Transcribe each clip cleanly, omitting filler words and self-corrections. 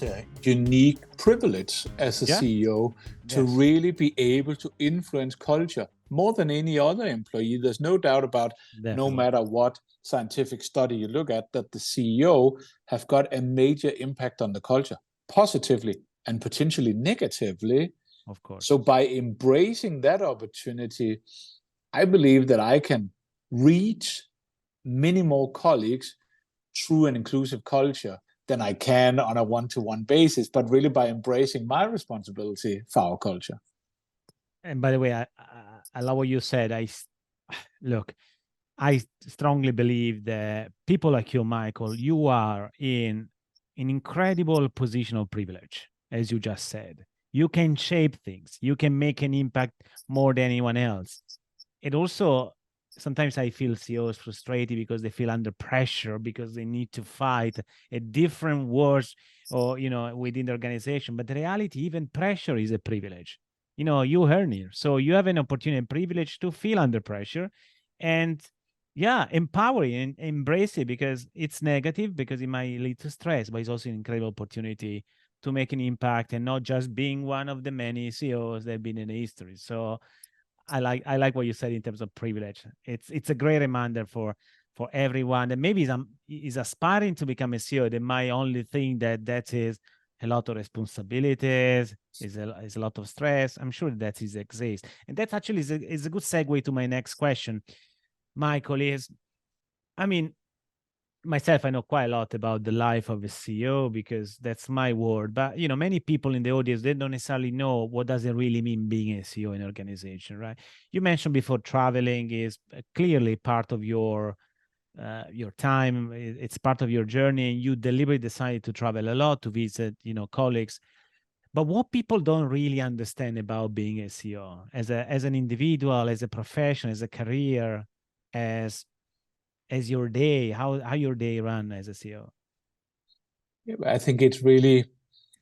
a unique privilege as a Yeah. CEO to Yes. really be able to influence culture more than any other employee. There's no doubt about, no Definitely. matter what scientific study you look at, that the CEO have got a major impact on the culture, positively and potentially negatively. Of course. So by embracing that opportunity, I believe that I can reach many more colleagues through an inclusive culture than I can on a one-to-one basis, but really by embracing my responsibility for our culture. And by the way, I love what you said. Look, I strongly believe that people like you, Michael, you are in an incredible position of privilege, as you just said. You can shape things. You can make an impact more than anyone else. It also, sometimes I feel CEOs frustrated because they feel under pressure because they need to fight a different wars or, within the organization. But the reality, even pressure is a privilege. You earn it. So you have an opportunity and privilege to feel under pressure and empower it and embrace it, because it's negative, because it might lead to stress, but it's also an incredible opportunity to make an impact and not just being one of the many CEOs that have been in history. So I like what you said in terms of privilege. It's a great reminder for everyone that maybe is aspiring to become a CEO. That might only think that is a lot of responsibilities, is a lot of stress. I'm sure that is exists, and that actually is a good segue to my next question, Michael. Myself, I know quite a lot about the life of a CEO because that's my world. But many people in the audience, they don't necessarily know what does it really mean being a CEO in an organization, right? You mentioned before traveling is clearly part of your time. It's part of your journey, and you deliberately decided to travel a lot to visit, colleagues. But what people don't really understand about being a CEO as an individual, as a profession, as a career, as your day, how your day run as a CEO? Yeah, I think it's really,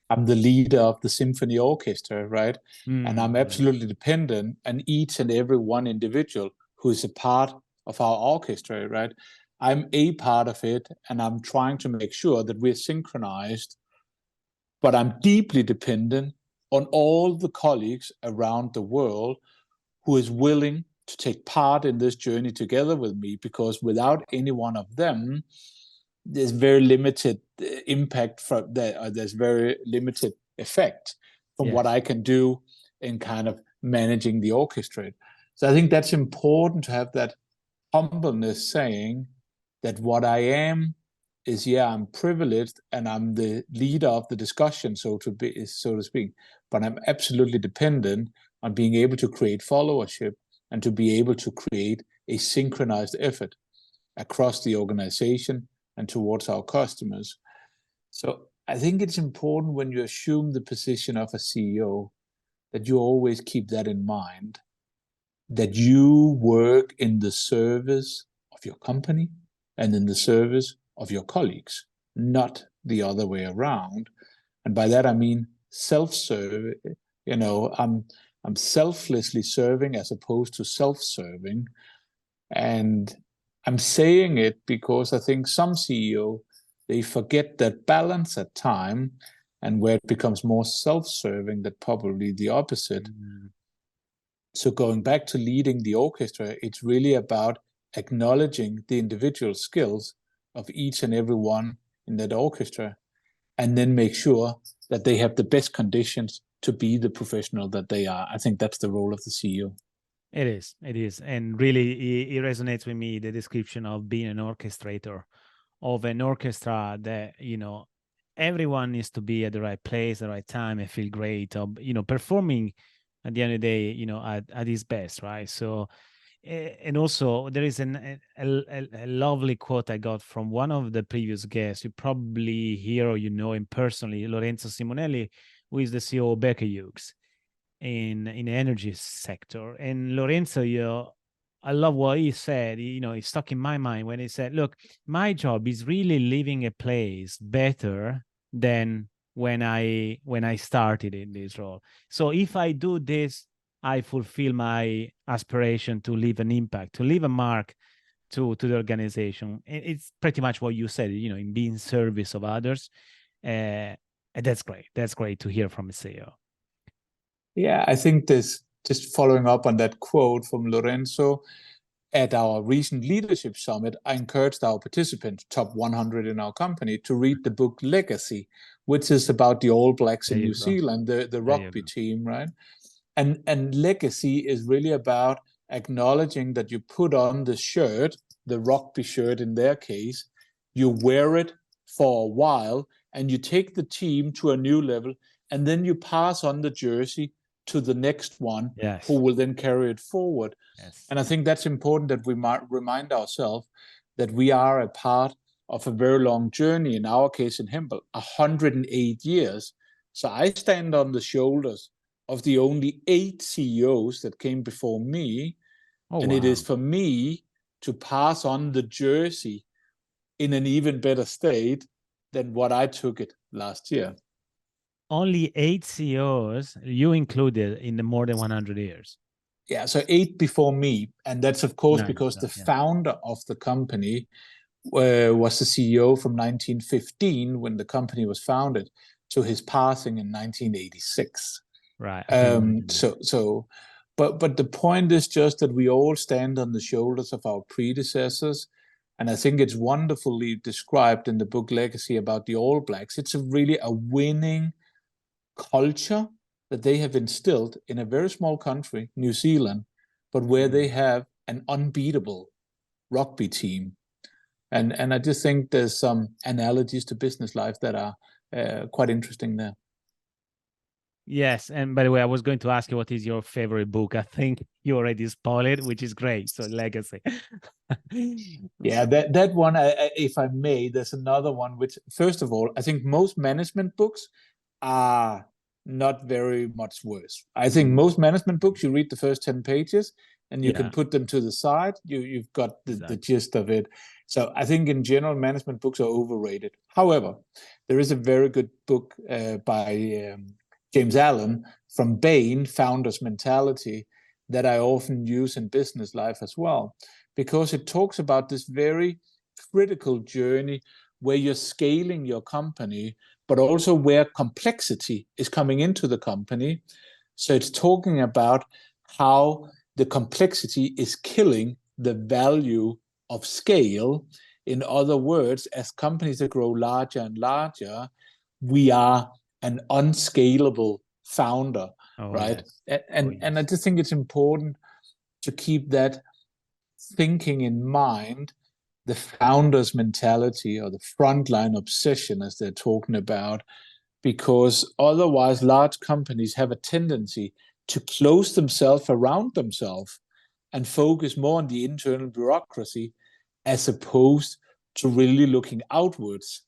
I'm the leader of the symphony orchestra, right? And I'm absolutely dependent on each and every one individual who is a part of our orchestra, right? I'm a part of it, and I'm trying to make sure that we're synchronized, but I'm deeply dependent on all the colleagues around the world who is willing to take part in this journey together with me, because without any one of them, there's very limited impact from that. There's very limited effect from what I can do in kind of managing the orchestra. So I think that's important to have that humbleness, saying that what I am is, I'm privileged and I'm the leader of the discussion, so to speak, but I'm absolutely dependent on being able to create followership and to be able to create a synchronized effort across the organization and towards our customers. So I think it's important when you assume the position of a CEO that you always keep that in mind, that you work in the service of your company and in the service of your colleagues, not the other way around. And by that I mean self-serve. I'm selflessly serving as opposed to self-serving. And I'm saying it because I think some CEO, they forget that balance at time, and where it becomes more self-serving, that probably the opposite. So going back to leading the orchestra, it's really about acknowledging the individual skills of each and every one in that orchestra, and then make sure that they have the best conditions to be the professional that they are. I think that's the role of the CEO. It is. And really, it resonates with me, the description of being an orchestrator of an orchestra that, everyone needs to be at the right place, the right time, and feel great, performing at the end of the day, at his best, right? So, and also there is a lovely quote I got from one of the previous guests. You probably hear or him personally, Lorenzo Simonelli, who is the CEO of Baker Hughes in the energy sector. And Lorenzo, I love what he said. It stuck in my mind when he said, look, my job is really leaving a place better than when I started in this role. So if I do this, I fulfill my aspiration to leave an impact, to leave a mark to the organization. It's pretty much what you said, in being service of others. And that's great. That's great to hear from a CEO. Yeah, I think this, just following up on that quote from Lorenzo, at our recent leadership summit, I encouraged our participants, top 100 in our company, to read the book Legacy, which is about the All Blacks in New Zealand, the rugby team, right? And Legacy is really about acknowledging that you put on the shirt, the rugby shirt in their case, you wear it for a while, and you take the team to a new level, and then you pass on the jersey to the next one, who will then carry it forward. And I think that's important, that we might remind ourselves that we are a part of a very long journey, in our case in Hempel, 108 years. So I stand on the shoulders of the only 8 CEOs that came before me. And it is for me to pass on the jersey in an even better state than what I took it last year. Only 8 CEOs, you included, in the more than 100 years. Yeah, so 8 before me. And that's, of course, because the founder of the company was the CEO from 1915, when the company was founded, to his passing in 1986. Right. But the point is just that we all stand on the shoulders of our predecessors. And I think it's wonderfully described in the book Legacy about the All Blacks. It's really a winning culture that they have instilled in a very small country, New Zealand, but where they have an unbeatable rugby team. And I just think there's some analogies to business life that are quite interesting there. Yes, and by the way, I was going to ask you what is your favorite book. I think you already spoiled it, which is great. So Legacy. Yeah, that one, if I may, there's another one which, first of all, I think most management books are not very much worse. I think most management books, you read the first 10 pages and you can put them to the side. You've got the gist of it. So I think in general, management books are overrated. However, there is a very good book by James Allen from Bain, Founder's Mentality, that I often use in business life as well, because it talks about this very critical journey where you're scaling your company, but also where complexity is coming into the company. So it's talking about how the complexity is killing the value of scale. In other words, as companies that grow larger and larger, we are an unscalable founder, right? Yes. And I just think it's important to keep that thinking in mind, the founder's mentality, or the frontline obsession, as they're talking about, because otherwise large companies have a tendency to close themselves around themselves and focus more on the internal bureaucracy, as opposed to really looking outwards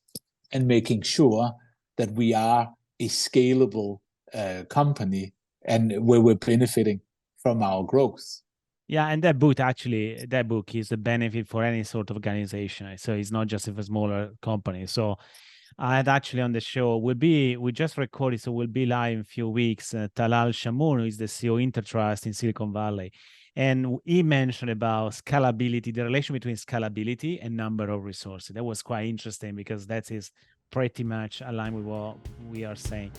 and making sure that we are a scalable company and where we're benefiting from our growth. Yeah, and that book is a benefit for any sort of organization. So it's not just for smaller companies. So I had actually on the show, we just recorded, so we'll be live in a few weeks. Talal Shamoun, who is the CEO Intertrust in Silicon Valley. And he mentioned about scalability, the relation between scalability and number of resources. That was quite interesting because that is pretty much aligned with what we are saying.